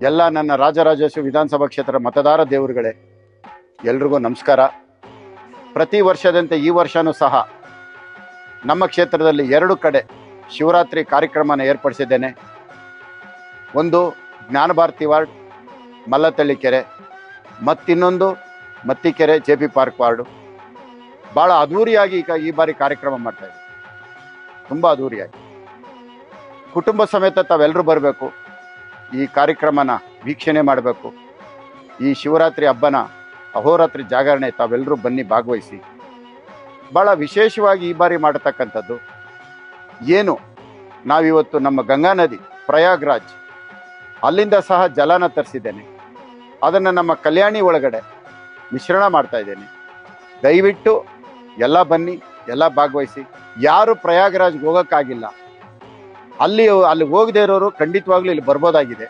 ಎಲ್ಲ ನನ್ನ ರಾಜರಾಜೇಶ್ವರಿ ವಿಧಾನಸಭಾ ಕ್ಷೇತ್ರ ಮತದಾರ ದೇವರುಗಳೇ, ಎಲ್ರಿಗೂ ನಮಸ್ಕಾರ. ಪ್ರತಿ ವರ್ಷದಂತೆ ಈ ವರ್ಷನೂ ಸಹ ನಮ್ಮ ಕ್ಷೇತ್ರದಲ್ಲಿ 2 ಕಡೆ ಶಿವರಾತ್ರಿ ಕಾರ್ಯಕ್ರಮನ ಏರ್ಪಡಿಸಿದ್ದೇನೆ. ಒಂದು ಜ್ಞಾನಭಾರತಿ ವಾರ್ಡ್ ಮಲ್ಲತಳ್ಳಿ ಕೆರೆ, ಮತ್ತಿನ್ನೊಂದು ಮತ್ತಿಕೆರೆ JP ಪಾರ್ಕ್ ವಾರ್ಡು. ಭಾಳ ಅದ್ಧೂರಿಯಾಗಿ ಈ ಬಾರಿ ಕಾರ್ಯಕ್ರಮ ಮಾಡ್ತಾ ಇದ್ದೀವಿ. ತುಂಬ ಅದ್ಧೂರಿಯಾಗಿ ಕುಟುಂಬ ಸಮೇತ ತಾವೆಲ್ಲರೂ ಬರಬೇಕು, ಈ ಕಾರ್ಯಕ್ರಮನ ವೀಕ್ಷಣೆ ಮಾಡಬೇಕು. ಈ ಶಿವರಾತ್ರಿ ಹಬ್ಬನ ಅಹೋರಾತ್ರಿ ಜಾಗರಣೆ ತಾವೆಲ್ಲರೂ ಬನ್ನಿ ಭಾಗವಹಿಸಿ. ಭಾಳ ವಿಶೇಷವಾಗಿ ಈ ಬಾರಿ ಮಾಡತಕ್ಕಂಥದ್ದು ಏನು, ನಾವಿವತ್ತು ನಮ್ಮ ಗಂಗಾ ನದಿ ಪ್ರಯಾಗ್ರಾಜ್ ಅಲ್ಲಿಂದ ಸಹ ಜಲನ ತರಿಸಿದ್ದೇನೆ. ಅದನ್ನು ನಮ್ಮ ಕಲ್ಯಾಣಿ ಒಳಗಡೆ ಮಿಶ್ರಣ ಮಾಡ್ತಾ ಇದ್ದೇನೆ. ದಯವಿಟ್ಟು ಎಲ್ಲ ಬನ್ನಿ, ಎಲ್ಲ ಭಾಗವಹಿಸಿ. ಯಾರು ಪ್ರಯಾಗ್ರಾಜ್ಗೆ ಹೋಗೋಕ್ಕಾಗಿಲ್ಲ, ಅಲ್ಲಿ ಹೋಗದೇ ಇರೋರು ಖಂಡಿತವಾಗ್ಲೂ ಇಲ್ಲಿ ಬರ್ಬೋದಾಗಿದೆ.